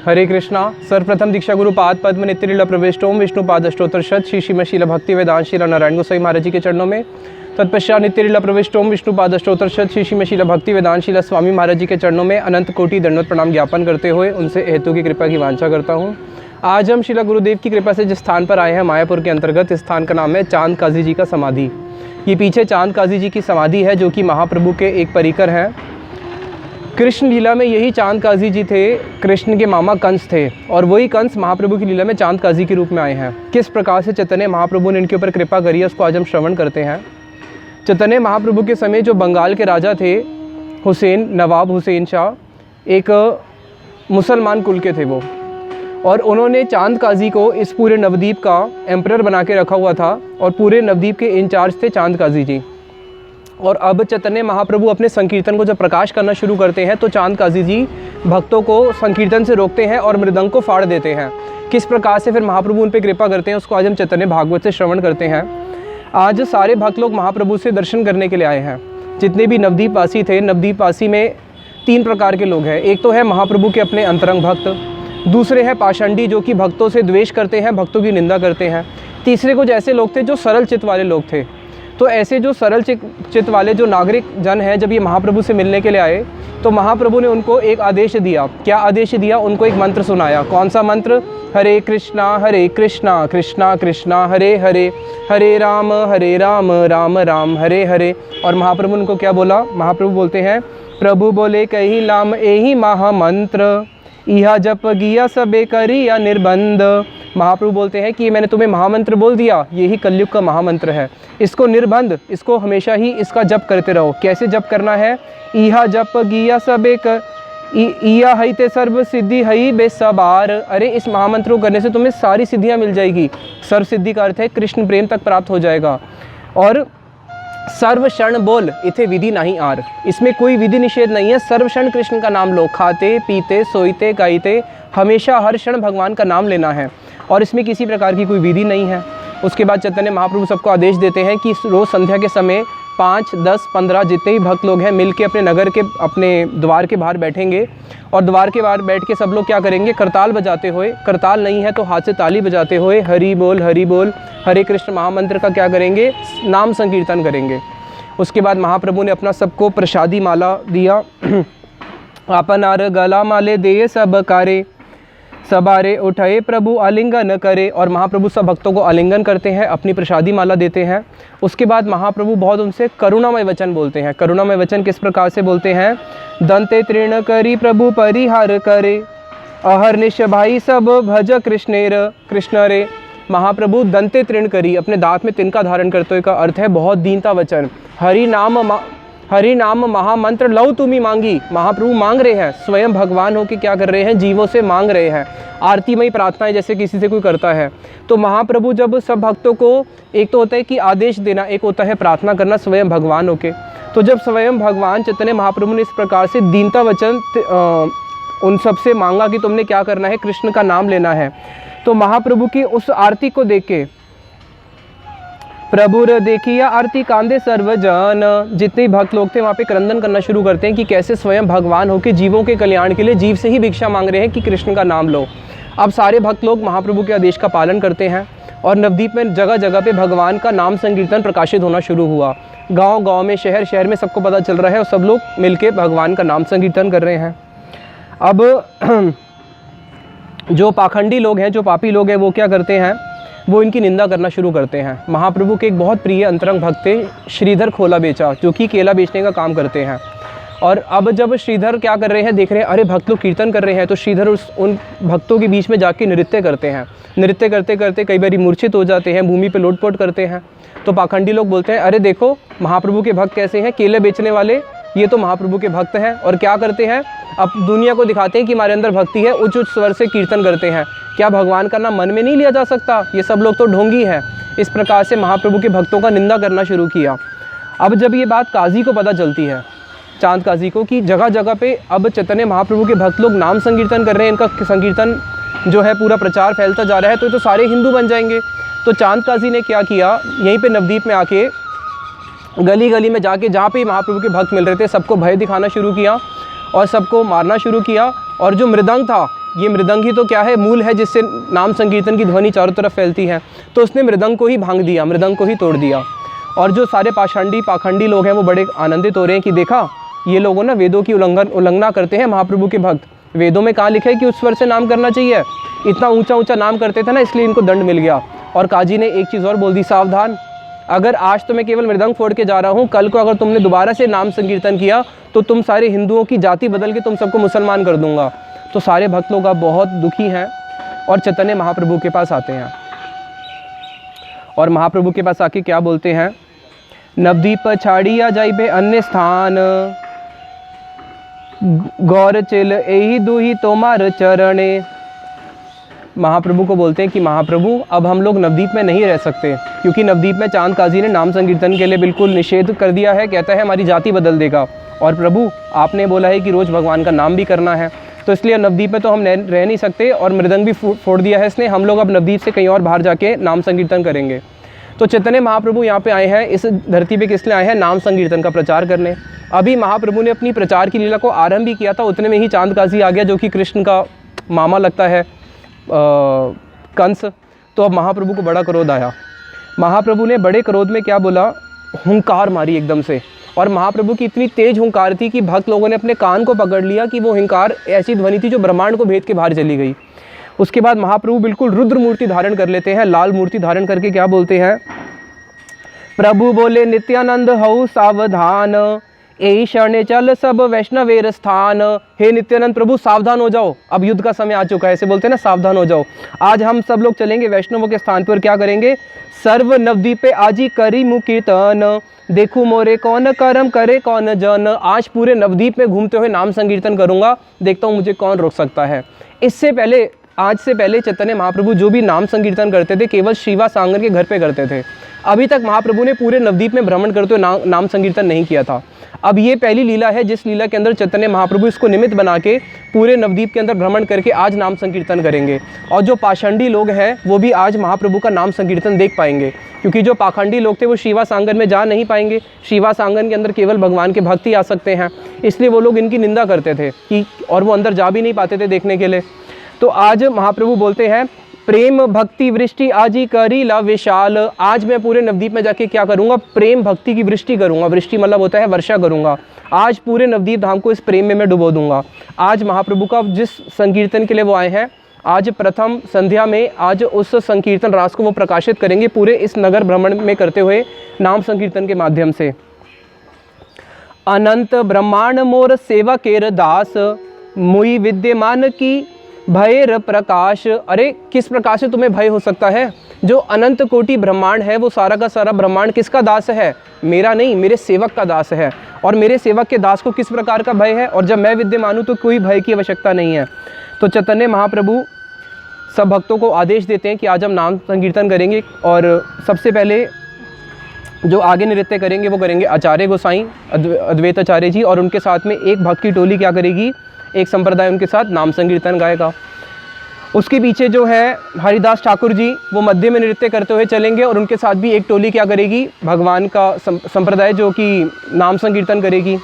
हरे कृष्णा। सर्वप्रथम दीक्षा गुरु पाद पद्म नित्यलीला प्रविष्टोम विष्णु पाद अष्टोत्तर शत श्री श्रीमशीला भक्ति वेदांत श्री नारायण गोसाई महाराज जी के चरणों में। तत्पश्चात नित्यलीला प्रविष्टोम विष्णु पाद अष्टोत्तर शत श्री श्रीमशीला भक्ति वेदांत श्री स्वामी महाराज जी के चरणों में अनंत कोटि दंडवत प्रणाम ज्ञापन करते हुए उनसे हेतु की कृपा की वांछा करता हूँ। आज हम श्रीला गुरुदेव की कृपा से जिस स्थान पर आए हैं मायापुर के अंतर्गत, इस स्थान का नाम है चांद काजी जी का समाधि। ये पीछे चांद काजी जी की समाधि है जो कि महाप्रभु के एक परिकर हैं। कृष्ण लीला में यही चांद काजी जी थे, कृष्ण के मामा कंस थे और वही कंस महाप्रभु की लीला में चांद काजी के रूप में आए हैं। किस प्रकार से चैतन्य महाप्रभु ने इनके ऊपर कृपा करी है उसको आज हम श्रवण करते हैं। चैतन्य महाप्रभु के समय जो बंगाल के राजा थे हुसैन, नवाब हुसैन शाह, एक मुसलमान कुल के थे वो, और उन्होंने चांद काजी को इस पूरे नवद्वीप का एम्परर बना के रखा हुआ था और पूरे नवद्वीप के इंचार्ज थे चांद काजी जी। और अब चैतन्य महाप्रभु अपने संकीर्तन को जब प्रकाश करना शुरू करते हैं तो चांद काजी जी भक्तों को संकीर्तन से रोकते हैं और मृदंग को फाड़ देते हैं। किस प्रकार से फिर महाप्रभु उन पर कृपा करते हैं उसको आज हम चैतन्य भागवत से श्रवण करते हैं। आज सारे भक्त लोग महाप्रभु से दर्शन करने के लिए आए हैं। जितने भी नवद्वीपवासी थे, नवद्वीपवासी में 3 प्रकार के लोग हैं। एक तो है महाप्रभु के अपने अंतरंग भक्त, दूसरे हैं पाषंडी जो कि भक्तों से द्वेष करते हैं, भक्तों की निंदा करते हैं, तीसरे कुछ ऐसे लोग थे जो सरल चित्त वाले लोग थे। तो ऐसे जो सरल चित्त वाले जो नागरिक जन हैं, जब ये महाप्रभु से मिलने के लिए आए तो महाप्रभु ने उनको एक आदेश दिया। क्या आदेश दिया? उनको एक मंत्र सुनाया। कौन सा मंत्र? हरे कृष्णा कृष्णा कृष्णा हरे हरे, हरे राम राम राम हरे हरे। और महाप्रभु ने उनको क्या बोला? महाप्रभु बोलते हैं, प्रभु बोले कही लाम एही महामंत्र, इहा जप गिया सबे करिया निर्बंध। महाप्रभु बोलते हैं कि मैंने तुम्हें महामंत्र बोल दिया, यही कलयुग का महामंत्र है। इसको निर्बंध, इसको हमेशा ही इसका जप करते रहो। कैसे जप करना है? इहा जप गिया सबे इया हई ते सर्व सिद्धि हई बेसबार। अरे इस महामंत्र को करने से तुम्हें सारी सिद्धियां मिल जाएगी। सर्व सिद्धि का अर्थ है कृष्ण प्रेम तक प्राप्त हो जाएगा। और सर्व क्षण बोल इथे विधि नहीं आर, इसमें कोई विधि निषेध नहीं है। सर्व क्षण कृष्ण का नाम लो, खाते पीते सोईते गाइते हमेशा हर क्षण भगवान का नाम लेना है और इसमें किसी प्रकार की कोई विधि नहीं है। उसके बाद चैतन्य महाप्रभु सबको आदेश देते हैं कि रोज़ संध्या के समय 5, 10, 15 जितने भी भक्त लोग हैं मिल के अपने नगर के अपने द्वार के बाहर बैठेंगे और द्वार के बाहर बैठ के सब लोग क्या करेंगे? करताल बजाते हुए, करताल नहीं है तो हाथ से ताली बजाते हुए हरि बोल हरे कृष्ण महामंत्र का क्या करेंगे? नाम संकीर्तन करेंगे। उसके बाद महाप्रभु ने अपना सबको प्रसादी माला दिया। आपन आर गला माले दे सब कारे, सबारे उठाए प्रभु आलिंगन करे। और महाप्रभु सब भक्तों को आलिंगन करते हैं, अपनी प्रसादी माला देते हैं। उसके बाद महाप्रभु बहुत उनसे करुणामय वचन बोलते हैं। करुणामय वचन किस प्रकार से बोलते हैं? दंते तृण करी प्रभु परिहार करे, अहरनिश भाई सब भज कृष्ण रे। महाप्रभु दंते तृण करी, अपने दांत में तिनका धारण करते हुए का अर्थ है बहुत दीनता वचन। हरि नाम महामंत्र लव तुमी मांगी। महाप्रभु मांग रहे हैं, स्वयं भगवान होकर क्या कर रहे हैं? जीवों से मांग रहे हैं। आरतीमयी प्रार्थनाएं जैसे किसी से कोई करता है। तो महाप्रभु जब सब भक्तों को, एक तो होता है कि आदेश देना, एक होता है प्रार्थना करना स्वयं भगवान होके। तो जब स्वयं भगवान चैतन्य महाप्रभु ने इस प्रकार से दीनता वचन उन सबसे मांगा कि तुमने क्या करना है? कृष्ण का नाम लेना है। तो महाप्रभु की उस आरती को देख के प्रभु रे देखिया आरती कांदे सर्वजन, जितने भक्त लोग थे वहाँ पे क्रंदन करना शुरू करते हैं कि कैसे स्वयं भगवान होकर जीवों के कल्याण के लिए जीव से ही भिक्षा मांग रहे हैं कि कृष्ण का नाम लो। अब सारे भक्त लोग महाप्रभु के आदेश का पालन करते हैं और नवद्वीप में जगह जगह पे भगवान का नाम संकीर्तन प्रकाशित होना शुरू हुआ। गाँव गाँव में, शहर शहर में सबको पता चल रहा है और सब लोग मिल भगवान का नाम संकीर्तन कर रहे हैं। अब जो पाखंडी लोग हैं, जो पापी लोग हैं, वो क्या करते हैं? वो इनकी निंदा करना शुरू करते हैं। महाप्रभु के एक बहुत प्रिय अंतरंग भक्त थे श्रीधर खोला बेचा, जो कि केला बेचने का काम करते हैं। और अब जब श्रीधर क्या कर रहे हैं, देख रहे हैं अरे भक्त लोग कीर्तन कर रहे हैं, तो श्रीधर उन भक्तों के बीच में जाके नृत्य करते हैं। नृत्य करते करते कई बार मूर्छित हो जाते हैं, भूमि पे लोटपोट करते हैं। तो पाखंडी लोग बोलते हैं अरे देखो महाप्रभु के भक्त कैसे हैं, केले बेचने वाले, ये तो महाप्रभु के भक्त हैं। और क्या करते हैं? अब दुनिया को दिखाते हैं कि हमारे अंदर भक्ति है, उच्च उच्च स्वर से कीर्तन करते हैं। क्या भगवान का नाम मन में नहीं लिया जा सकता? ये सब लोग तो ढोंगी हैं। इस प्रकार से महाप्रभु के भक्तों का निंदा करना शुरू किया। अब जब ये बात काजी को पता चलती है, चांद काजी को, कि जगह जगह पे अब चैतन्य महाप्रभु के भक्त लोग नाम संकीर्तन कर रहे हैं, इनका संकीर्तन जो है पूरा प्रचार फैलता जा रहा है, तो सारे हिंदू बन जाएंगे। तो चांद काजी ने क्या किया? यहीं पे नवद्वीप में आके गली गली में जाके जहाँ पे महाप्रभु के भक्त मिल रहे थे सबको भय दिखाना शुरू किया और सबको मारना शुरू किया। और जो मृदंग था ये मृदंग ही तो क्या है, मूल है जिससे नाम संकीर्तन की ध्वनि चारों तरफ फैलती है। तो उसने मृदंग को ही भांग दिया, मृदंग को ही तोड़ दिया। और जो सारे पाखंडी लोग हैं वो बड़े आनंदित हो रहे हैं कि देखा ये लोगों ना वेदों की उल्लंघना करते हैं महाप्रभु के भक्त। वेदों में कहाँ लिखा है कि उस स्वर से नाम करना चाहिए, इतना ऊंचा ऊंचा नाम करते थे ना, इसलिए इनको दंड मिल गया। और काजी ने एक चीज़ और बोल दी, सावधान, अगर आज तो मैं केवल मृदंग फोड़ के जा रहा हूँ, कल को अगर तुमने दोबारा से नाम संकीर्तन किया तो तुम सारे हिंदुओं की जाति बदल के तुम सबको मुसलमान कर दूंगा। तो सारे भक्त लोग अब बहुत दुखी हैं और चैतन्य महाप्रभु के पास आते हैं। और महाप्रभु के पास आके क्या बोलते हैं, नवदीप छाड़िया जाइबे अन्य स्थान, गौर चिल एही दुही तोमार चरणे। महाप्रभु को बोलते हैं कि महाप्रभु अब हम लोग नवदीप में नहीं रह सकते, क्योंकि नवदीप में चांद काजी ने नाम संकीर्तन के लिए बिल्कुल निषेध कर दिया है, कहता है हमारी जाति बदल देगा। और प्रभु आपने बोला है कि रोज़ भगवान का नाम भी करना है, तो इसलिए नवदीप में तो हम रह नहीं सकते। और मृदंग भी फोड़ दिया है इसने, हम लोग अब नवदीप से कहीं और बाहर जाके नाम संकीर्तन करेंगे। तो चैतन्य महाप्रभु यहाँ पे आए हैं, इस धरती पे किस लिए आए हैं, नाम संकीर्तन का प्रचार करने। अभी महाप्रभु ने अपनी प्रचार की लीला को आरंभ ही किया था, उतने में ही चांद काजी आ गया, जो कि कृष्ण का मामा लगता है, कंस। तो अब महाप्रभु को बड़ा क्रोध आया। महाप्रभु ने बड़े क्रोध में क्या बोला, हुंकार मारी एकदम से। और महाप्रभु की इतनी तेज हुंकार थी कि भक्त लोगों ने अपने कान को पकड़ लिया कि वो हुंकार ऐसी ध्वनि थी जो ब्रह्मांड को भेद के बाहर चली गई। उसके बाद महाप्रभु बिल्कुल रुद्र मूर्ति धारण कर लेते हैं, लाल मूर्ति धारण करके क्या बोलते हैं, प्रभु बोले नित्यानंद हऊ सावधान, यही शरण चल सब वैष्णवेर स्थान। हे नित्यानंद प्रभु सावधान हो जाओ, अब युद्ध का समय आ चुका है, ऐसे बोलते हैं ना, सावधान हो जाओ। आज हम सब लोग चलेंगे वैष्णवों के स्थान पर, क्या करेंगे, सर्व नवदीपे आजी करी मुँह कीर्तन, देखू मोरे कौन कर्म करे कौन जन। आज पूरे नवदीप में घूमते हुए नाम संकीर्तन करूंगा, देखता हूँ मुझे कौन रोक सकता है। इससे पहले, आज से पहले चैतन्य महाप्रभु जो भी नाम संकीर्तन करते थे केवल श्रीवास सांगन के घर पे करते थे। अभी तक महाप्रभु ने पूरे नवदीप में भ्रमण करते हुए नाम संकीर्तन नहीं किया था। अब ये पहली लीला है जिस लीला के अंदर चैतन्य महाप्रभु इसको निमित्त बना के पूरे नवदीप के अंदर भ्रमण करके आज नाम संकीर्तन करेंगे। और जो पाषंडी लोग हैं वो भी आज महाप्रभु का नाम संकीर्तन देख पाएंगे, क्योंकि जो पाखंडी लोग थे वो श्रीवास आंगन में जा नहीं पाएंगे। श्रीवास आंगन के अंदर केवल भगवान के भक्त ही आ सकते हैं, इसलिए वो लोग इनकी निंदा करते थे कि, और वो अंदर जा भी नहीं पाते थे देखने के लिए। तो आज महाप्रभु बोलते हैं, प्रेम भक्ति वृष्टि आजी करी ला विशाल। आज मैं पूरे नवदीप में जाके क्या करूंगा, प्रेम भक्ति की वृष्टि करूंगा। वृष्टि मतलब होता है वर्षा करूंगा। आज पूरे नवदीप धाम को इस प्रेम में मैं डुबो दूंगा। आज महाप्रभु का जिस संकीर्तन के लिए वो आए हैं, आज प्रथम संध्या में आज उस संकीर्तन रास को वो प्रकाशित करेंगे पूरे इस नगर भ्रमण में करते हुए नाम संकीर्तन के माध्यम से। अनंत ब्रह्मांड मोर सेवा केर दास, मुई विद्यमान की भयर प्रकाश। अरे किस प्रकार से तुम्हें भय हो सकता है, जो अनंत कोटि ब्रह्मांड है वो सारा का सारा ब्रह्मांड किसका दास है, मेरा नहीं, मेरे सेवक का दास है। और मेरे सेवक के दास को किस प्रकार का भय है, और जब मैं विद्यमान हूँ तो कोई भय की आवश्यकता नहीं है। तो चैतन्य महाप्रभु सब भक्तों को आदेश देते हैं कि आज हम नाम संकीर्तन करेंगे। और सबसे पहले जो आगे नृत्य करेंगे वो करेंगे आचार्य गोसाई अद्वैत आचार्य जी, और उनके साथ में एक भक्त की टोली क्या करेगी, एक संप्रदाय उनके साथ नाम संकीर्तन गाएगा। उसके पीछे जो है हरिदास ठाकुर जी वो मध्य में नृत्य करते हुए चलेंगे, और उनके साथ भी एक टोली क्या करेगी, भगवान का संप्रदाय जो कि नाम संकीर्तन करेगी।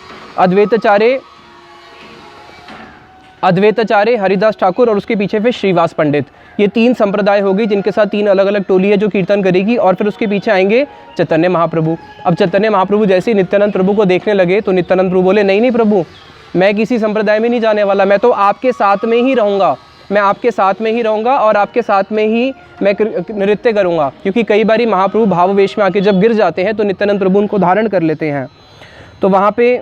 अद्वैत आचार्य हरिदास ठाकुर और उसके पीछे फिर श्रीवास पंडित, ये तीन संप्रदाय होगी जिनके साथ तीन अलग अलग टोली है जो कीर्तन करेगी। और फिर उसके पीछे आएंगे चैतन्य महाप्रभु। अब चैतन्य महाप्रभु जैसे ही नित्यानंद प्रभु को देखने लगे तो नित्यानंद प्रभु बोले, नहीं नहीं प्रभु, मैं किसी संप्रदाय में नहीं जाने वाला, मैं तो आपके साथ में ही रहूँगा, मैं आपके साथ में ही रहूँगा और आपके साथ में ही मैं नृत्य करूँगा। क्योंकि कई बार महाप्रभु भाववेश में आके जब गिर जाते हैं तो नित्यानंद प्रभु उनको धारण कर लेते हैं। तो वहाँ पे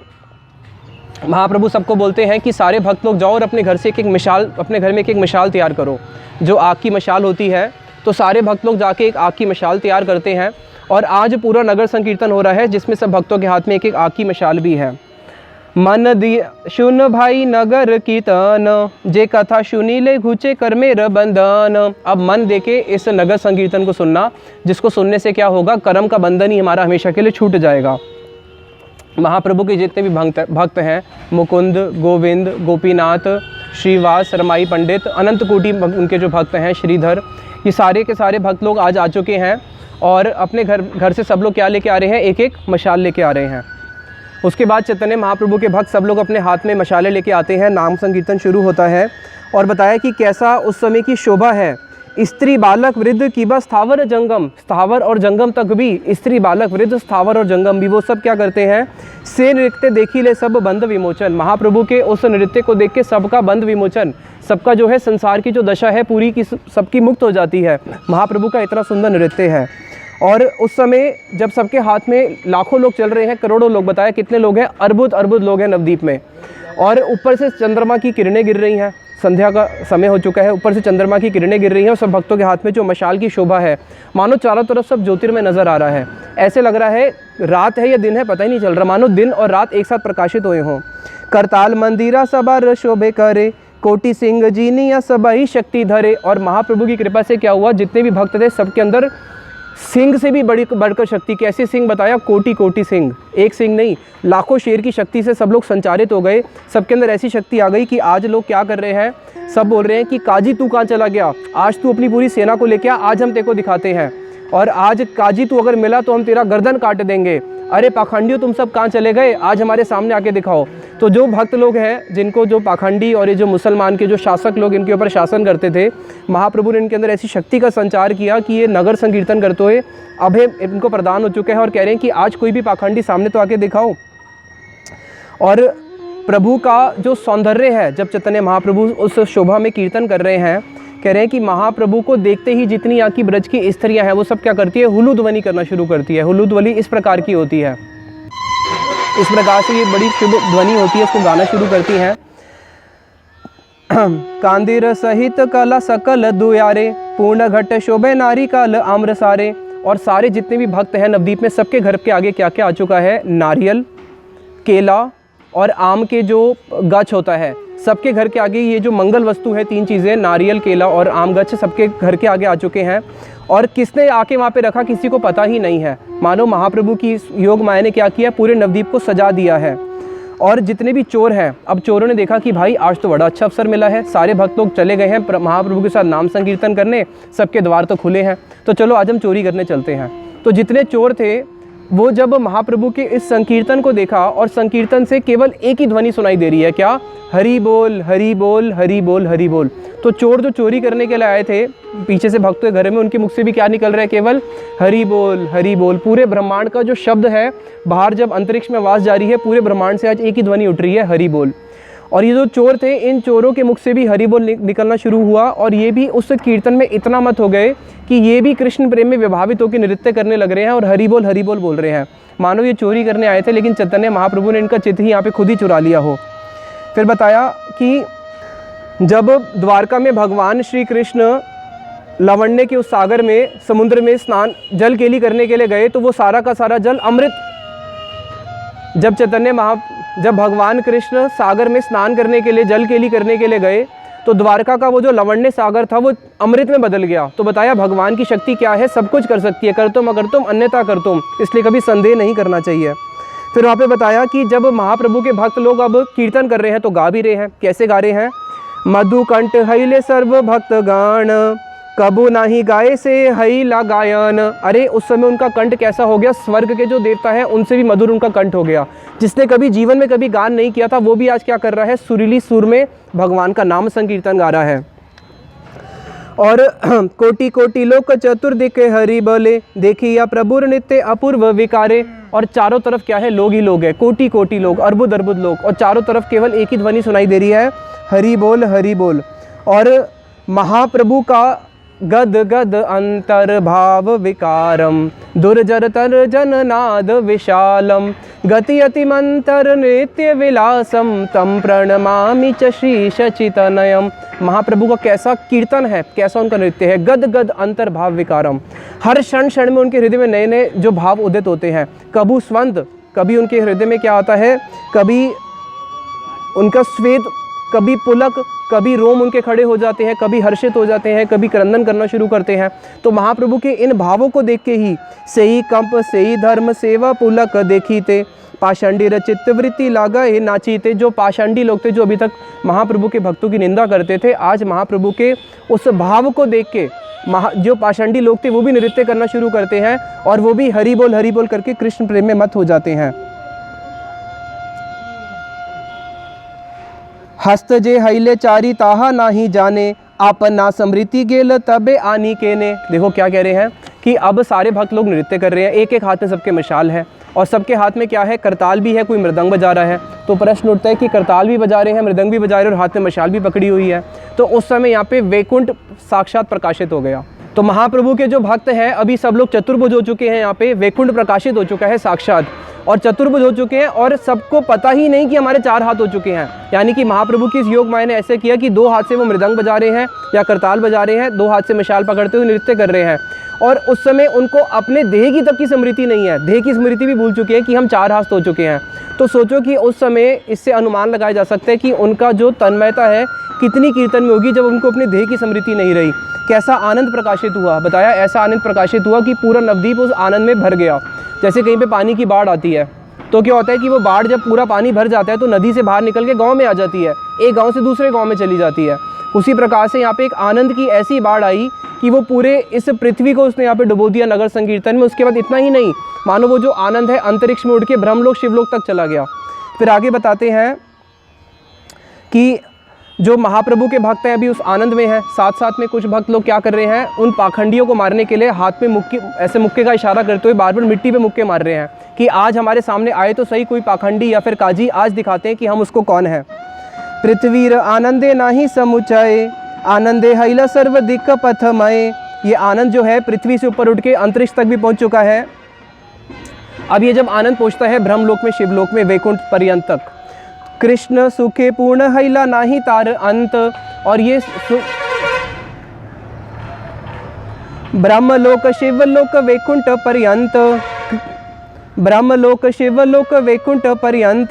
महाप्रभु सबको बोलते हैं कि सारे भक्त लोग जाओ और अपने घर से एक मिसाल, अपने घर में एक मिसाल तैयार करो, जो आग की मशाल होती है। तो सारे भक्त लोग जाके एक आग की मशाल तैयार करते हैं, और आज पूरा नगर संकीर्तन हो रहा है जिसमें सब भक्तों के हाथ में एक एक आग की मशाल भी है। मन दिया सुन भाई नगर कीर्तन, जे कथा सुनी ले घुचे कर मेरा बंधन। अब मन देके इस नगर संकीर्तन को सुनना, जिसको सुनने से क्या होगा, कर्म का बंधन ही हमारा हमेशा के लिए छूट जाएगा। महाप्रभु के जितने भी भक्त हैं, मुकुंद, गोविंद, गोपीनाथ, श्रीवास, रमाई पंडित, अनंत कोटि उनके जो भक्त हैं, श्रीधर, ये सारे के सारे भक्त लोग आज आ चुके हैं। और अपने घर से सब लोग क्या लेके आ रहे हैं, एक एक मशाल लेके आ रहे हैं। उसके बाद चैतन्य महाप्रभु के भक्त सब लोग अपने हाथ में मशाले लेके आते हैं, नाम संकीर्तन शुरू होता है। और बताया कि कैसा उस समय की शोभा है। स्त्री बालक वृद्ध की बस स्थावर जंगम, स्थावर और जंगम तक भी, स्त्री बालक वृद्ध स्थावर और जंगम भी, वो सब क्या करते हैं, से नृत्य देखी ले सब बंध विमोचन। महाप्रभु के उस नृत्य को देख के सबका बंध विमोचन, सबका जो है संसार की जो दशा है पूरी की सबकी मुक्त हो जाती है। महाप्रभु का इतना सुंदर नृत्य है। और उस समय जब सबके हाथ में लाखों लोग चल रहे हैं, करोड़ों लोग, बताया कितने लोग हैं, अर्बुद अर्बुद लोग हैं नवद्वीप में, और ऊपर से चंद्रमा की किरणें गिर रही हैं, संध्या का समय हो चुका है, ऊपर से चंद्रमा की किरणें गिर रही हैं और सब भक्तों के हाथ में जो मशाल की शोभा है, मानो चारों तरफ सब ज्योतिर्मय नज़र आ रहा है। ऐसे लग रहा है रात है या दिन है, पता ही नहीं चल रहा, मानो दिन और रात एक साथ प्रकाशित हुए हों। करताल मंदिरा सबार शोभे करे, कोटि सिंह जीनिया सबही शक्ति धरे। और महाप्रभु की कृपा से क्या हुआ, जितने भी भक्त थे सबके अंदर सिंह से भी बढ़कर शक्ति, कैसे सिंह बताया, कोटि कोटि सिंह, एक सिंह नहीं, लाखों शेर की शक्ति से सब लोग संचारित हो गए। सबके अंदर ऐसी शक्ति आ गई कि आज लोग क्या कर रहे हैं, सब बोल रहे हैं कि काजी तू कहाँ चला गया, आज तू अपनी पूरी सेना को लेके आ, आज हम तेरे को दिखाते हैं, और आज काजी तू अगर मिला तो हम तेरा गर्दन काट देंगे। अरे पाखंडियों तुम सब कहाँ चले गए, आज हमारे सामने आके दिखाओ। तो जो भक्त लोग हैं, जिनको जो पाखंडी और ये जो मुसलमान के जो शासक लोग इनके ऊपर शासन करते थे, महाप्रभु ने इनके अंदर ऐसी शक्ति का संचार किया कि ये नगर संकीर्तन करते हुए अभय इनको प्रदान हो चुके हैं और कह रहे हैं कि आज कोई भी पाखंडी सामने तो आके दिखाओ। और प्रभु का जो सौंदर्य है, जब चैतन्य महाप्रभु उस शोभा में कीर्तन कर रहे हैं, कह रहे हैं कि महाप्रभु को देखते ही जितनी यहाँ की ब्रज की स्त्रियाँ हैं वो सब क्या करती है, हुलू ध्वनि करना शुरू करती है। हुलू ध्वनि इस प्रकार की होती है, इस प्रकार से ये बड़ी शुभ ध्वनि होती है, इसको गाना शुरू करती हैं। कांदिर सहित कला सकल दुयारे, पूर्ण घट शोभे नारी काल आम्र सारे। और सारे जितने भी भक्त हैं नवद्वीप में, सबके घर के आगे क्या क्या आ चुका है, नारियल, केला और आम के जो गछ होता है, सबके घर के आगे ये जो मंगल वस्तु है, तीन चीज़ें, नारियल, केला और आम गछ, सबके घर के आगे आ चुके हैं। और किसने आके वहाँ पे रखा किसी को पता ही नहीं है। मानो महाप्रभु की योग माया ने क्या किया, पूरे नवद्वीप को सजा दिया है। और जितने भी चोर हैं, अब चोरों ने देखा कि भाई आज तो बड़ा अच्छा अवसर मिला है, सारे भक्त लोग चले गए हैं महाप्रभु के साथ नाम संकीर्तन करने, सबके द्वार तो खुले हैं, तो चलो आज हम चोरी करने चलते हैं। तो जितने चोर थे वो जब महाप्रभु के इस संकीर्तन को देखा, और संकीर्तन से केवल एक ही ध्वनि सुनाई दे रही है, क्या, हरि बोल हरि बोल हरि बोल हरि बोल। तो चोर जो चोरी करने के लिए आए थे पीछे से भक्तों के घर में, उनके मुख से भी क्या निकल रहा है, केवल हरि बोल हरि बोल। पूरे ब्रह्मांड का जो शब्द है, बाहर जब अंतरिक्ष में आवाज़ जारी है, पूरे ब्रह्मांड से आज एक ही ध्वनि उठ रही है, हरि बोल। और ये जो चोर थे, इन चोरों के मुख से भी हरि बोल निकलना शुरू हुआ, और ये भी उस कीर्तन में इतना मत हो गए कि ये भी कृष्ण प्रेम में विभावित होकर नृत्य करने लग रहे हैं और हरि बोल बोल रहे हैं। मानो ये चोरी करने आए थे, लेकिन चैतन्य महाप्रभु ने इनका चित्त ही यहाँ पे खुद ही चुरा लिया हो। फिर बताया कि जब द्वारका में भगवान श्री कृष्ण लावण्य के उस सागर में, समुद्र में स्नान जल केली करने के लिए गए, तो वो सारा का सारा जल अमृत, जब भगवान कृष्ण सागर में स्नान करने के लिए, जल केली करने के लिए गए, तो द्वारका का वो जो लवण्य सागर था वो अमृत में बदल गया। तो बताया भगवान की शक्ति क्या है, सब कुछ कर सकती है, करतुम अकर्तुम अन्यथा करतुम, इसलिए कभी संदेह नहीं करना चाहिए। फिर वहाँ पे बताया कि जब महाप्रभु के भक्त लोग अब कीर्तन कर रहे हैं तो गा भी रहे हैं, कैसे गा रहे हैं, मधुकंठ हईले सर्व भक्त गान, कबू नाही गाए से हई ला गायन। अरे उस समय उनका कंठ कैसा हो गया, स्वर्ग के जो देवता हैं उनसे भी मधुर उनका कंठ हो गया। जिसने कभी जीवन में कभी गान नहीं किया था वो भी आज क्या कर रहा है, सुरीली सुर में भगवान का नाम संकीर्तन गा रहा है। और कोटि कोटि लोक चतुर्दिक हरि बोले, देखिया प्रभु नित्य अपूर्व विकारे। और चारों तरफ क्या है, लोग ही लोग है, कोटि कोटि लोग, अर्बुद अर्बुद लोग, और चारों तरफ केवल एक ही ध्वनि सुनाई दे रही है, हरि बोल हरि बोल। और महाप्रभु का गद गद अंतर भाव विकारम, दुर्जर तर जन नाद विशालम, गति अति मंतर नृत्य विलासम, तम प्रणमामि च श्री शचितनयम। महाप्रभु का कैसा कीर्तन है, कैसा उनका नृत्य है, गद गद अंतर भाव विकारम। हर क्षण क्षण में उनके हृदय में नए नए जो भाव उदित होते हैं। कबू स्वंद, कभी उनके हृदय में क्या आता है, कभी उनका स्वेद, कभी पुलक, कभी रोम उनके खड़े हो जाते हैं, कभी हर्षित हो जाते हैं, कभी क्रंदन करना शुरू करते हैं। तो महाप्रभु के इन भावों को देख के ही सेई कंप सेई धर्म सेवा पुलक देखीते, पाषांडी चित्त वृत्ति लागे नाचीते। जो पाषांडी लोग थे, जो अभी तक महाप्रभु के भक्तों की निंदा करते थे, आज महाप्रभु के उस भाव को देख के जो पाषांडी लोग थे वो भी नृत्य करना शुरू करते हैं, और वो भी हरि बोल करके कृष्ण प्रेम में मत हो जाते हैं। हस्त जे हईले चारी ताहा नाही जाने, आपन ना समृति गेल तबे आनी के ने। देखो क्या कह रहे हैं कि अब सारे भक्त लोग नृत्य कर रहे हैं, एक एक हाथ में सबके मशाल है और सबके हाथ में क्या है, करताल भी है, कोई मृदंग बजा रहा है। तो प्रश्न उठता है कि करताल भी बजा रहे हैं, मृदंग भी बजा रहे हैं और हाथ में मशाल भी पकड़ी हुई है। तो उस समय यहाँ पे वैकुंठ साक्षात प्रकाशित हो गया। तो महाप्रभु के जो भक्त हैं अभी सब लोग चतुर्भुज हो चुके हैं, यहाँ पे वैकुंठ प्रकाशित हो चुका है साक्षात और चतुर्भुज हो चुके हैं और सबको पता ही नहीं कि हमारे 4 हाथ हो चुके हैं। यानी कि महाप्रभु की इस योग माया ने ऐसे किया कि 2 हाथ से वो मृदंग बजा रहे हैं या करताल बजा रहे हैं, 2 हाथ से मशाल पकड़ते हुए नृत्य कर रहे हैं और उस समय उनको अपने देह की तक की स्मृति नहीं है, देह की स्मृति भी भूल चुके हैं कि हम 4 हाथ हो चुके हैं। तो सोचो कि उस समय इससे अनुमान लगाया जा सकता है कि उनका जो तन्मयता है कितनी कीर्तन में होगी जब उनको अपने देह की स्मृति नहीं रही। कैसा आनंद प्रकाशित हुआ, बताया ऐसा आनंद प्रकाशित हुआ कि पूरा नवद्वीप उस आनंद में भर गया। जैसे कहीं पे पानी की बाढ़ आती है तो क्या होता है कि वो बाढ़ जब पूरा पानी भर जाता है तो नदी से बाहर निकल के गांव में आ जाती है, एक गांव से दूसरे गांव में चली जाती है। उसी प्रकार से यहाँ पे एक आनंद की ऐसी बाढ़ आई कि वो पूरे इस पृथ्वी को उसने यहाँ पे डुबो दिया नगर संकीर्तन में। उसके बाद इतना ही नहीं, मानो वो जो आनंद है अंतरिक्ष में उड़ के ब्रह्मलोक शिवलोक तक चला गया। फिर आगे बताते हैं कि जो महाप्रभु के भक्त हैं अभी उस आनंद में हैं, साथ साथ में कुछ भक्त लोग क्या कर रहे हैं, उन पाखंडियों को मारने के लिए हाथ में मुक्के, ऐसे मुक्के का इशारा करते हुए बार बार मिट्टी पे मुक्के मार रहे हैं कि आज हमारे सामने आए तो सही कोई पाखंडी या फिर काजी, आज दिखाते हैं कि हम उसको कौन है। पृथ्वीर आनंदे नाही समुचय, आनंदे हैला सर्व दिक्क पथमय। ये आनंद जो है पृथ्वी से ऊपर उठ के अंतरिक्ष तक भी पहुँच चुका है। अब ये जब आनंद पहुँचता है ब्रह्मलोक में, शिवलोक में, वैकुंठ पर्यंत तक, कृष्ण सुखे पूर्ण हैला नाही तार अंत। और ये ब्रह्मलोक शिवलोक वैकुंठ पर्यंत, ब्रह्मलोक शिवलोक वैकुंठ पर्यंत,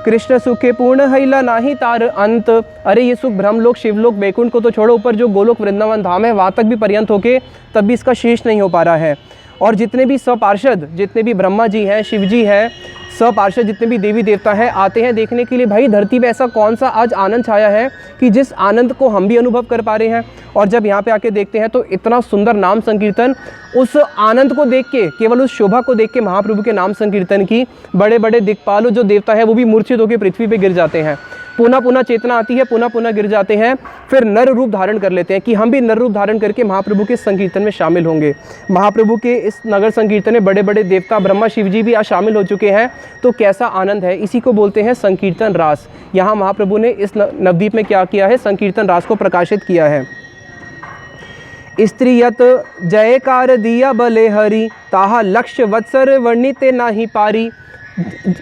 कृष्ण सुखे पूर्ण हैला नाही तार अंत। अरे ये सुख ब्रह्मलोक शिवलोक वैकुंठ को तो छोड़ो, ऊपर जो गोलोक वृंदावन धाम है वहाँ तक भी पर्यंत होके तब भी इसका शेष नहीं हो पा रहा है। और जितने भी सपार्षद, जितने भी ब्रह्मा जी हैं, शिव जी हैं, सपार्षद जितने भी देवी देवता हैं आते हैं देखने के लिए भाई धरती पे ऐसा कौन सा आज आनंद छाया है कि जिस आनंद को हम भी अनुभव कर पा रहे हैं। और जब यहाँ पे आके देखते हैं तो इतना सुंदर नाम संकीर्तन, उस आनंद को देख के, केवल उस शोभा को देख के महाप्रभु के नाम संकीर्तन की बड़े बड़े दिक्पाल जो देवता है वो भी मूर्छित होकर पृथ्वी पे गिर जाते हैं। पुनः पुनः चेतना आती है, पुनः पुनः गिर जाते हैं, फिर नर रूप धारण कर लेते हैं कि हम भी नर रूप धारण करके महाप्रभु के संकीर्तन में शामिल होंगे। महाप्रभु के इस नगर संकीर्तन में बड़े बड़े देवता ब्रह्मा शिव जी भी आज शामिल हो चुके हैं। तो कैसा आनंद है, इसी को बोलते हैं संकीर्तन रास। यहाँ महाप्रभु ने इस नवद्वीप में क्या किया है, संकीर्तन रास को प्रकाशित किया है। स्त्रियत जयकार दिया बले हरि, ताहा लक्ष्य वत्सर वर्णिते नाही पारी।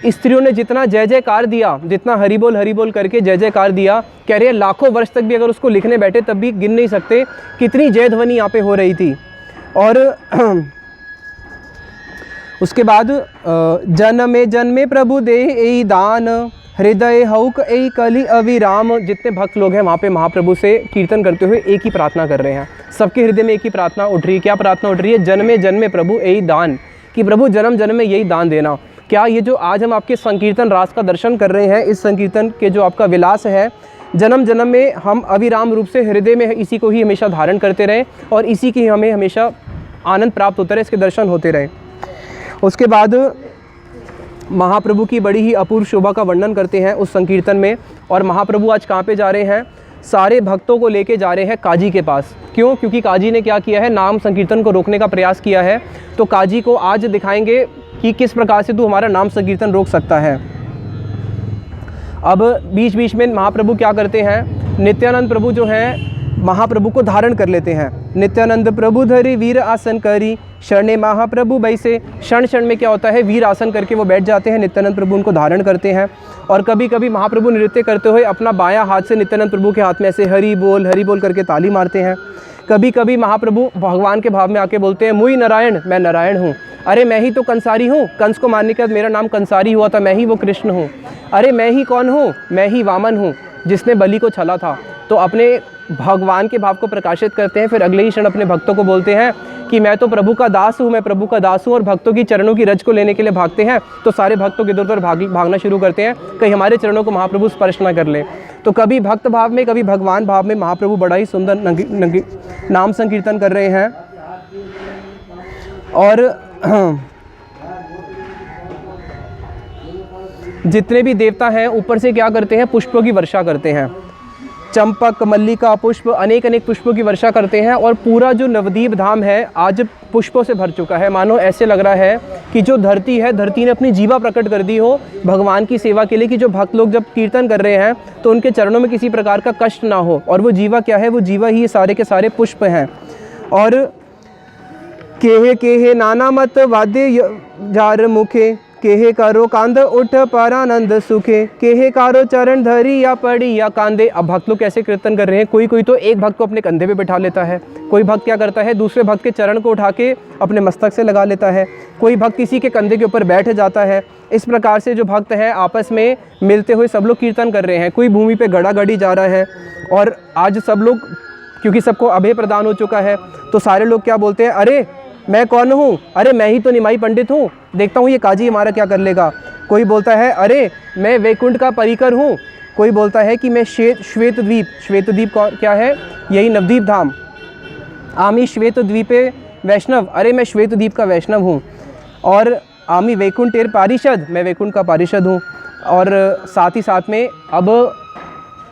स्त्रियों ने जितना जय जयकार दिया, जितना हरि बोल करके जय जयकार दिया, कह रहे हैं लाखों वर्ष तक भी अगर उसको लिखने बैठे तब भी गिन नहीं सकते कितनी जय ध्वनि यहाँ पे हो रही थी। और उसके बाद जन्मे प्रभु दे ए दान, हृदय हौक ए कली अविराम। जितने भक्त लोग हैं वहाँ पे महाप्रभु से कीर्तन करते हुए एक ही प्रार्थना कर रहे हैं, सबके हृदय में एक ही प्रार्थना उठ रही है। क्या प्रार्थना उठ रही है, जन्मे प्रभु ए दान, कि प्रभु जन्म जन्म में यही दान देना। क्या ये जो आज हम आपके संकीर्तन रास का दर्शन कर रहे हैं, इस संकीर्तन के जो आपका विलास है, जन्म जन्म में हम अविराम रूप से हृदय में इसी को ही हमेशा धारण करते रहें और इसी की हमें हमेशा आनंद प्राप्त होता रहे, इसके दर्शन होते रहे। उसके बाद महाप्रभु की बड़ी ही अपूर्व शोभा का वर्णन करते हैं उस संकीर्तन में। और महाप्रभु आज कहाँ पे जा रहे हैं, सारे भक्तों को लेके जा रहे हैं काजी के पास। क्यों? क्योंकि काजी ने क्या किया है, नाम संकीर्तन को रोकने का प्रयास किया है। तो काजी को आज दिखाएंगे कि किस प्रकार से तू हमारा नाम संकीर्तन रोक सकता है। अब बीच बीच में महाप्रभु क्या करते हैं, नित्यानंद प्रभु जो हैं महाप्रभु को धारण कर लेते हैं। नित्यानंद प्रभु धरी वीर आसन करी, शरणे महाप्रभु बैसे। क्षण क्षण में क्या होता है, वीर आसन करके वो बैठ जाते हैं, नित्यानंद प्रभु उनको धारण करते हैं। और कभी कभी महाप्रभु नृत्य करते हुए अपना बायां हाथ से नित्यानंद प्रभु के हाथ में ऐसे हरि बोल करके ताली मारते हैं। कभी कभी महाप्रभु भगवान के भाव में आके बोलते हैं, मुई नारायण, मैं नारायण हूँ। अरे मैं ही तो कंसारी हूँ, कंस को मारने के बाद मेरा नाम कंसारी हुआ था, मैं ही वो कृष्ण हूँ। अरे मैं ही कौन हूँ, मैं ही वामन हूँ जिसने बलि को छला था। तो अपने भगवान के भाव को प्रकाशित करते हैं। फिर अगले ही क्षण अपने भक्तों को बोलते हैं कि मैं तो प्रभु का दास हूँ, मैं प्रभु का दास हूँ। और भक्तों की चरणों की रज को लेने के लिए भागते हैं। तो सारे भक्तों के इधर उधर भागना शुरू करते हैं, कहीं हमारे चरणों को महाप्रभु स्पर्श ना कर ले। तो कभी भक्त भाव में, कभी भगवान भाव में महाप्रभु बड़ा ही सुंदर नाम संकीर्तन कर रहे हैं। और जितने भी देवता हैं ऊपर से क्या करते हैं, पुष्पों की वर्षा करते हैं। चंपक, मल्लिका पुष्प, अनेक अनेक पुष्पों की वर्षा करते हैं और पूरा जो नवद्वीप धाम है आज पुष्पों से भर चुका है। मानो ऐसे लग रहा है कि जो धरती है, धरती ने अपनी जीवा प्रकट कर दी हो भगवान की सेवा के लिए, कि जो भक्त लोग जब कीर्तन कर रहे हैं तो उनके चरणों में किसी प्रकार का कष्ट ना हो। और वो जीवा क्या है, वो जीवा ही सारे के सारे पुष्प हैं। और केहे नाना मत वाद्य जार मुखे, केहे कारो कांद उठ परानंद सुखे, केहे कारो चरण धरी या पड़ी या कांदे। अब भक्त लोग कैसे कीर्तन कर रहे हैं, कोई तो एक भक्त को अपने कंधे पे बिठा लेता है, कोई भक्त क्या करता है दूसरे भक्त के चरण को उठा के अपने मस्तक से लगा लेता है, कोई भक्त किसी के कंधे के ऊपर बैठ जाता है। इस प्रकार से जो भक्त हैं आपस में मिलते हुए सब लोग कीर्तन कर रहे हैं। कोई भूमि पे गड़ा गड़ी जा रहा है। और आज सब लोग, क्योंकि सबको अभय प्रदान हो चुका है, तो सारे लोग क्या बोलते हैं, अरे मैं कौन हूँ, अरे मैं ही तो निमाई पंडित हूँ, देखता हूँ ये काजी हमारा क्या कर लेगा। कोई बोलता है अरे मैं वैकुंठ का परिकर हूँ, कोई बोलता है कि मैं श्वेत द्वीप क्या है, यही नवद्वीप धाम, आमी श्वेत द्वीपे वैष्णव, अरे मैं श्वेत द्वीप का वैष्णव हूँ। और आमी वैकुंठेर पारिषद, मैं वैकुंठ का पारिषद हूँ। और साथ ही साथ में अब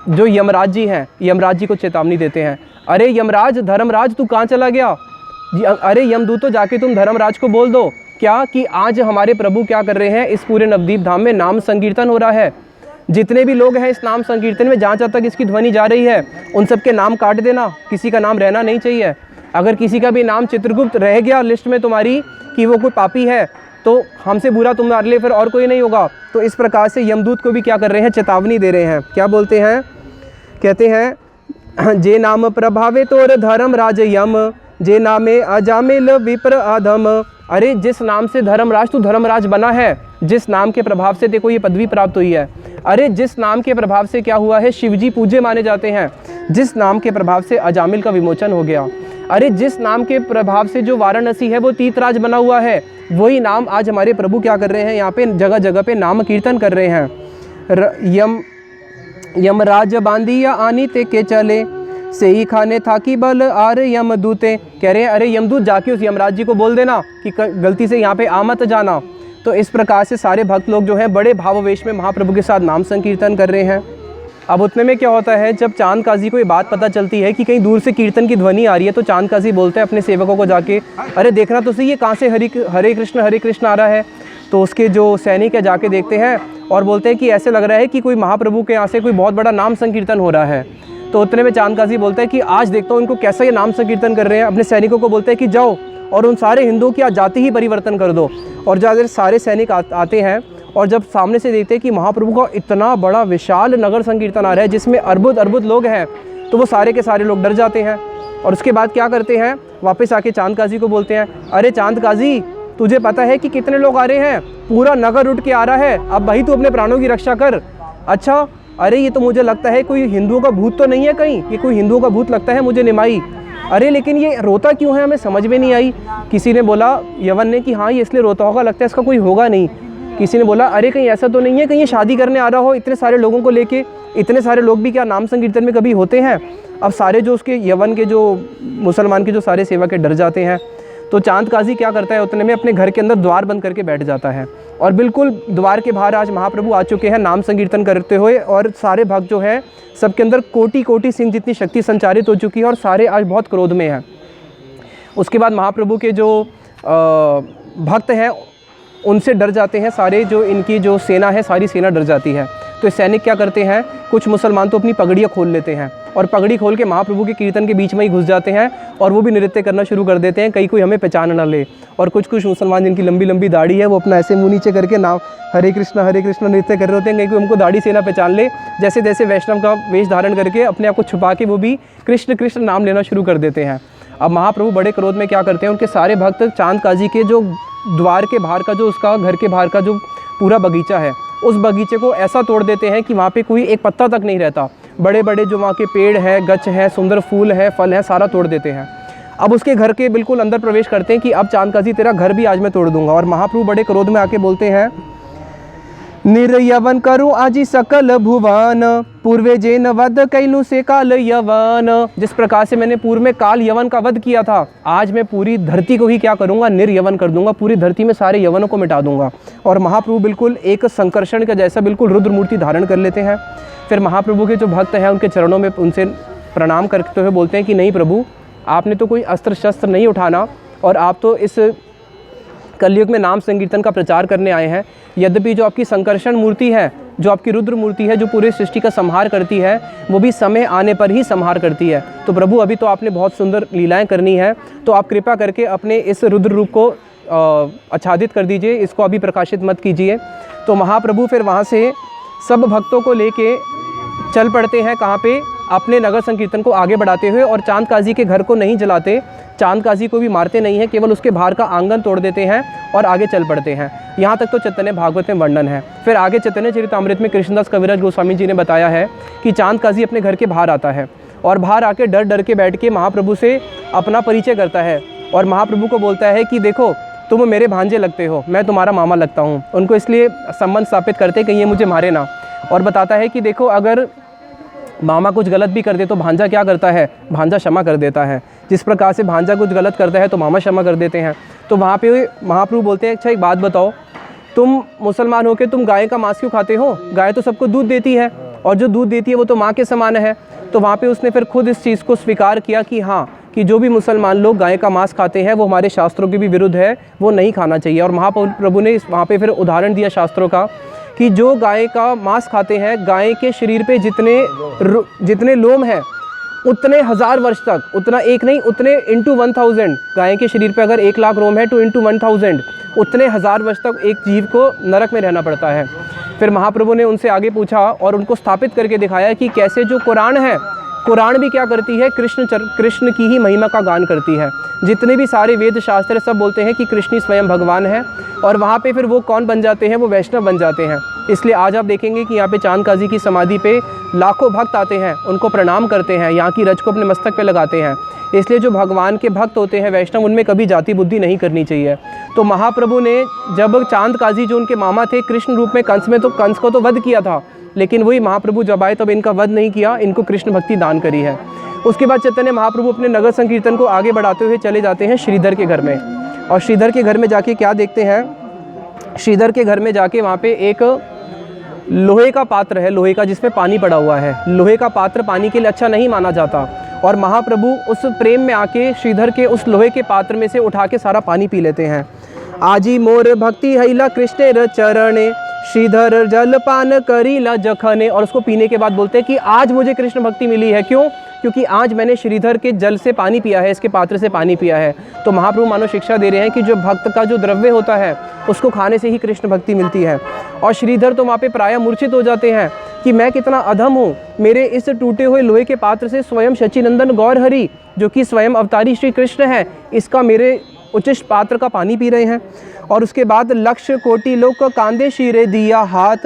जो यमराज जी हैं, यमराज जी को चेतावनी देते हैं, अरे यमराज, धर्मराज तू कहाँ चला गया, अरे यमदूत तो जाके तुम धर्मराज को बोल दो क्या कि आज हमारे प्रभु क्या कर रहे हैं, इस पूरे नवद्वीप धाम में नाम संकीर्तन हो रहा है। जितने भी लोग हैं इस नाम संकीर्तन में, जहाँ तक इसकी ध्वनि जा रही है उन सबके नाम काट देना, किसी का नाम रहना नहीं चाहिए। अगर किसी का भी नाम चित्रगुप्त रह गया लिस्ट में तुम्हारी कि वो कोई पापी है, तो हमसे बुरा तुम्हारे लिए फिर और कोई नहीं होगा। तो इस प्रकार से यमदूत को भी क्या कर रहे हैं, चेतावनी दे रहे हैं। क्या बोलते हैं, कहते हैं जे नाम प्रभावे तोर धर्म राज यम, जे नामे अजामिल विप्र अधम। अरे जिस नाम से धर्मराज तू धर्मराज बना है, जिस नाम के प्रभाव से देखो ये पदवी प्राप्त हुई है, अरे जिस नाम के प्रभाव से क्या हुआ है, शिवजी पूज्य माने जाते हैं, जिस नाम के प्रभाव से अजामिल का विमोचन हो गया, अरे जिस नाम के प्रभाव से जो वाराणसी है वो तीर्थराज बना हुआ है, वही नाम आज हमारे प्रभु क्या कर रहे हैं, यहाँ पे जगह जगह पे नाम कीर्तन कर रहे हैं। यमराज बांधिया आनी ते के चले, से ही खाने था कि बल आर यमदूते। कह रहे हैं अरे यमदूत जाके उस यमराज जी को बोल देना कि गलती से यहाँ पे आ मत जाना। तो इस प्रकार से सारे भक्त लोग जो हैं बड़े भावावेश में महाप्रभु के साथ नाम संकीर्तन कर रहे हैं। अब उतने में क्या होता है, जब चांद काजी को ये बात पता चलती है कि कहीं दूर से कीर्तन की ध्वनि आ रही है, तो चांद काजी बोलते हैं अपने सेवकों को जाके, अरे देखना तो सही ये कहाँ से हरे कृष्ण आ रहा है। तो उसके जो सैनिक है जाके देखते हैं और बोलते हैं कि ऐसे लग रहा है कि कोई महाप्रभु के यहाँ से कोई बहुत बड़ा नाम संकीर्तन हो रहा है। तो उतने में चांद काजी बोलता है कि आज देखता हूँ इनको कैसा ये नाम संकीर्तन कर रहे हैं। अपने सैनिकों को बोलते हैं कि जाओ और उन सारे हिंदुओं की आज जाति ही परिवर्तन कर दो। और जब सारे सैनिक आते हैं और जब सामने से देखते हैं कि महाप्रभु का इतना बड़ा विशाल नगर संकीर्तन आ रहा है जिसमें अर्बुद लोग हैं, तो वो सारे के सारे लोग डर जाते हैं। और उसके बाद क्या करते हैं, वापस आके चांद काजी को बोलते हैं, अरे चांद काजी तुझे पता है कि कितने लोग आ रहे हैं, पूरा नगर उठ के आ रहा है, अब भाई तू अपने प्राणों की रक्षा कर। अच्छा, अरे ये तो मुझे लगता है कोई हिंदुओं का भूत तो नहीं है कहीं, ये कोई हिंदुओं का भूत लगता है मुझे निमाई। अरे लेकिन ये रोता क्यों है, हमें समझ में नहीं आई। किसी ने बोला, यवन ने, कि हाँ ये इसलिए रोता होगा, लगता है इसका कोई होगा नहीं। किसी ने बोला अरे कहीं ऐसा तो नहीं है कहीं ये शादी करने आ रहा हो इतने सारे लोगों को लेके। इतने सारे लोग भी क्या नाम संकीर्तन में कभी होते हैं। अब सारे जो उसके यवन के जो मुसलमान के जो सारे सेवक डर जाते हैं। तो चांद काजी क्या करता है, उतने में अपने घर के अंदर द्वार बंद करके बैठ जाता है। और बिल्कुल द्वार के बाहर आज महाप्रभु आ चुके हैं नाम संकीर्तन करते हुए, और सारे भक्त जो हैं सबके अंदर कोटि सिंह जितनी शक्ति संचारित हो चुकी है और सारे आज बहुत क्रोध में हैं। उसके बाद महाप्रभु के जो भक्त हैं उनसे डर जाते हैं सारे, जो इनकी जो सेना है सारी सेना डर जाती है। तो सैनिक क्या करते हैं, कुछ मुसलमान तो अपनी पगड़ियाँ खोल लेते हैं और पगड़ी खोल के महाप्रभु के कीर्तन के बीच में ही घुस जाते हैं और वो भी नृत्य करना शुरू कर देते हैं, कहीं कोई हमें पहचान ना ले। और कुछ मुसलमान जिनकी लंबी लंबी दाढ़ी है वो अपना ऐसे मुँह नीचे करके नाम हरे कृष्ण नृत्य कर रहे होते हैं, कहीं कोई हमको दाढ़ी से ना पहचान ले। जैसे जैसे वैष्णव का वेश धारण करके अपने आप को छुपा के वो भी कृष्ण कृष्ण नाम लेना शुरू कर देते हैं। अब महाप्रभु बड़े क्रोध में क्या करते हैं, उनके सारे भक्त चांद काजी के जो द्वार के बाहर का जो उसका घर के बाहर का जो पूरा बगीचा है उस बगीचे को ऐसा तोड़ देते हैं कि वहाँ पे कोई एक पत्ता तक नहीं रहता। बड़े बड़े जो वहाँ के पेड़ है, गच है, सुंदर फूल है, फल है, सारा तोड़ देते हैं। अब उसके घर के बिल्कुल अंदर प्रवेश करते हैं कि अब चांद काजी तेरा घर भी आज मैं तोड़ दूंगा। और महाप्रभु बड़े क्रोध में आके बोलते हैं, निर्यवन करूँ आजी सकल भुवन, पूर्वे जेन वध कैलू से काल यवन। जिस प्रकार से मैंने पूर्व में काल यवन का वध किया था, आज मैं पूरी धरती को ही क्या करूँगा, निर्यवन कर दूंगा, पूरी धरती में सारे यवनों को मिटा दूंगा। और महाप्रभु बिल्कुल एक संकर्षण का जैसा बिल्कुल रुद्र मूर्ति धारण कर लेते हैं। फिर महाप्रभु के जो भक्त हैं उनके चरणों में उनसे प्रणाम करते हुए बोलते हैं कि नहीं प्रभु, आपने तो कोई अस्त्र शस्त्र नहीं उठाना, और आप तो इस कलयुग में नाम संकीर्तन का प्रचार करने आए हैं। यद्यपि जो आपकी संकर्षण मूर्ति है, जो आपकी रुद्र मूर्ति है, जो पूरे सृष्टि का संहार करती है, वो भी समय आने पर ही संहार करती है। तो प्रभु अभी तो आपने बहुत सुंदर लीलाएं करनी है, तो आप कृपा करके अपने इस रुद्र रूप को आच्छादित कर दीजिए, इसको अभी प्रकाशित मत कीजिए। तो महाप्रभु फिर वहाँ से सब भक्तों को लेके चल पड़ते हैं, कहाँ पे, अपने नगर संकीर्तन को आगे बढ़ाते हुए। और चांद काजी के घर को नहीं जलाते, चांद काजी को भी मारते नहीं हैं, केवल उसके बाहर का आंगन तोड़ देते हैं और आगे चल पड़ते हैं। यहाँ तक तो चैतन्य भागवत में वर्णन है। फिर आगे चैतन्य चरितामृत में कृष्णदास कविराज गोस्वामी जी ने बताया है कि चांद काजी अपने घर के बाहर आता है और बाहर आके डर डर के बैठ के महाप्रभु से अपना परिचय करता है और महाप्रभु को बोलता है कि देखो तुम मेरे भांजे लगते हो, मैं तुम्हारा मामा लगता हूँ। उनको इसलिए संबंध स्थापित करते कहीं ये मुझे मारे ना। और बताता है कि देखो अगर मामा कुछ गलत भी कर दे तो भांजा क्या करता है, भांजा क्षमा कर देता है। जिस प्रकार से भांजा कुछ गलत करता है तो मामा क्षमा कर देते हैं। तो वहाँ पे महाप्रभु बोलते हैं अच्छा एक बात बताओ, तुम मुसलमान होकर तुम गाय का मांस क्यों खाते हो? गाय तो सबको दूध देती है और जो दूध देती है वो तो माँ के समान है। तो वहाँ पे उसने फिर खुद इस चीज़ को स्वीकार किया कि हाँ, कि जो भी मुसलमान लोग गाय का मांस खाते हैं वो हमारे शास्त्रों के भी विरुद्ध है, वो नहीं खाना चाहिए। और महाप्रभु ने वहाँ पे फिर उदाहरण दिया शास्त्रों का कि जो गाय का मांस खाते हैं, गाय के शरीर पे जितने लोम हैं उतने 1000 वर्ष तक, उतना एक नहीं, उतने इंटू 1000, गाय के शरीर पे अगर 1 लाख रोम है तो इंटू 1000, उतने 1000 वर्ष तक एक जीव को नरक में रहना पड़ता है। फिर महाप्रभु ने उनसे आगे पूछा और उनको स्थापित करके दिखाया कि कैसे जो कुरान है, कुरान भी क्या करती है, कृष्ण की ही महिमा का गान करती है। जितने भी सारे वेद शास्त्र सब बोलते हैं कि कृष्ण ही स्वयं भगवान है। और वहाँ पे फिर वो कौन बन जाते हैं, वो वैष्णव बन जाते हैं। इसलिए आज आप देखेंगे कि यहाँ पे चांद काजी की समाधि पे लाखों भक्त आते हैं, उनको प्रणाम करते हैं, यहाँ की रज को अपने मस्तक पे लगाते हैं। इसलिए जो भगवान के भक्त होते हैं वैष्णव, उनमें कभी जाति बुद्धि नहीं करनी चाहिए। तो महाप्रभु ने जब चांद काजी जो उनके मामा थे कृष्ण रूप में कंस में, तो कंस को तो वध किया था, लेकिन वही महाप्रभु जब आए तब इनका वध नहीं किया, इनको कृष्ण भक्ति दान करी है। उसके बाद चैतन्य महाप्रभु अपने नगर संकीर्तन को आगे बढ़ाते हुए चले जाते हैं श्रीधर के घर में। और श्रीधर के घर में जाके क्या देखते हैं, श्रीधर के घर में जाके वहाँ पे एक लोहे का पात्र है, लोहे का, जिसमें पानी पड़ा हुआ है। लोहे का पात्र पानी के लिए अच्छा नहीं माना जाता, और महाप्रभु उस प्रेम में आके श्रीधर के उस लोहे के पात्र में से उठा के सारा पानी पी लेते हैं। आजी मोर भक्ति हैला कृष्णेर चरणे, श्रीधर जलपान करीला जखने। और उसको पीने के बाद बोलते हैं कि आज मुझे कृष्ण भक्ति मिली है। क्यों? क्योंकि आज मैंने श्रीधर के जल से पानी पिया है, इसके पात्र से पानी पिया है। तो महाप्रभु मानो शिक्षा दे रहे हैं कि जो भक्त का जो द्रव्य होता है उसको खाने से ही कृष्ण भक्ति मिलती है। और श्रीधर तो वहाँ पे प्रायः मूर्छित हो जाते हैं कि मैं कितना अधम हूँ, मेरे इस टूटे हुए लोहे के पात्र से स्वयं शचीनंदन गौर हरि, जो कि स्वयं अवतारी श्री कृष्ण है, इसका मेरे उच्चिष्ट पात्र का पानी पी रहे हैं। और उसके बाद लक्ष्य कोटि लोक कांदे शीरे दिया हाथ,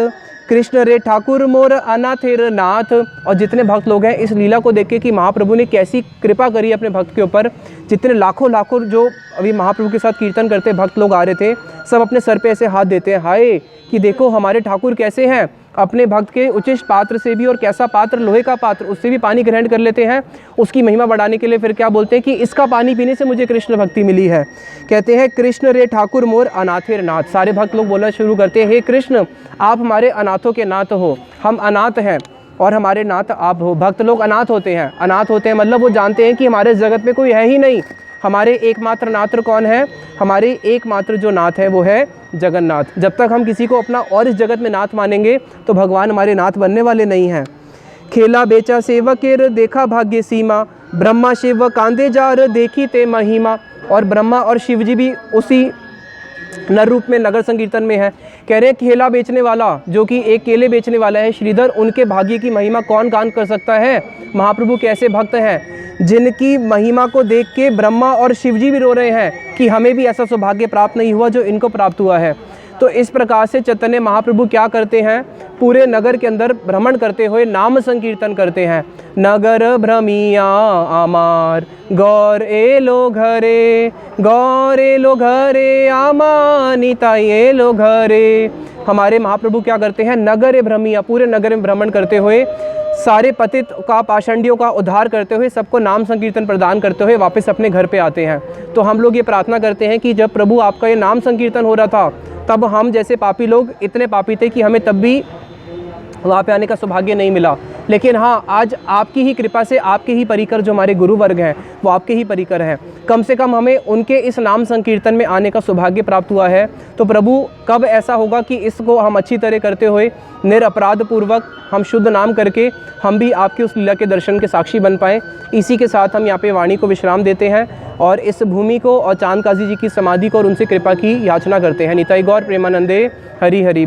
कृष्ण रे ठाकुर मोर अनाथेर नाथ। और जितने भक्त लोग हैं इस लीला को देख के कि महाप्रभु ने कैसी कृपा करी अपने भक्त के ऊपर, जितने लाखों लाखों जो अभी महाप्रभु के साथ कीर्तन करते भक्त लोग आ रहे थे, सब अपने सर पे ऐसे हाथ देते हैं, हाय कि देखो हमारे ठाकुर कैसे हैं, अपने भक्त के उच्चिष्ट पात्र से भी, और कैसा पात्र, लोहे का पात्र, उससे भी पानी ग्रहण कर लेते हैं। उसकी महिमा बढ़ाने के लिए फिर क्या बोलते हैं कि इसका पानी पीने से मुझे कृष्ण भक्ति मिली है। कहते हैं कृष्ण रे ठाकुर मोर अनाथेर नाथ। सारे भक्त लोग बोलना शुरू करते हैं, हे कृष्ण आप हमारे अनाथों के नाथ हो, हम अनाथ हैं और हमारे नाथ आप हो। भक्त लोग अनाथ होते हैं, अनाथ होते हैं मतलब वो जानते हैं कि हमारे जगत में कोई है ही नहीं, हमारे एकमात्र नाथ कौन है, हमारे एकमात्र जो नाथ है वो है जगन्नाथ। जब तक हम किसी को अपना और इस जगत में नाथ मानेंगे तो भगवान हमारे नाथ बनने वाले नहीं हैं। खेला बेचा सेवकेर देखा भाग्य सीमा, ब्रह्मा शिव कांदे जार देखी ते महिमा। और ब्रह्मा और शिव जी भी उसी नर रूप में नगर संकीर्तन में है। कह रहे केला बेचने वाला, जो कि एक केले बेचने वाला है श्रीधर, उनके भाग्य की महिमा कौन गान कर सकता है। महाप्रभु कैसे भक्त हैं जिनकी महिमा को देख के ब्रह्मा और शिव जी भी रो रहे हैं कि हमें भी ऐसा सौभाग्य प्राप्त नहीं हुआ जो इनको प्राप्त हुआ है। तो इस प्रकार से चैतन्य महाप्रभु क्या करते हैं, पूरे नगर के अंदर भ्रमण करते हुए नाम संकीर्तन करते हैं। नगर भ्रमिया आमार गौर एलो घरे, गौर एलो घरे आमा निताई एलो घरे। हमारे महाप्रभु क्या करते हैं, नगर भ्रमिया, पूरे नगर में भ्रमण करते हुए सारे पतित का, पाषंडियों का उद्धार करते हुए, सबको नाम संकीर्तन प्रदान करते हुए वापस अपने घर पे आते हैं। तो हम लोग ये प्रार्थना करते हैं कि जब प्रभु आपका ये नाम संकीर्तन हो रहा था, तब हम जैसे पापी लोग इतने पापी थे कि हमें तब भी वहाँ पे आने का सौभाग्य नहीं मिला, लेकिन हाँ, आज आपकी ही कृपा से आपके ही परिकर जो हमारे गुरु वर्ग हैं वो आपके ही परिकर हैं, कम से कम हमें उनके इस नाम संकीर्तन में आने का सौभाग्य प्राप्त हुआ है। तो प्रभु कब ऐसा होगा कि इसको हम अच्छी तरह करते हुए निरपराध पूर्वक हम शुद्ध नाम करके हम भी आपकी उस लीला के दर्शन के साक्षी बन पाएँ। इसी के साथ हम यहाँ पे वाणी को विश्राम देते हैं और इस भूमि को और चांद काजी जी की समाधि को और उनसे कृपा की याचना करते हैं। निताई गौर प्रेमानंदे हरि हरि।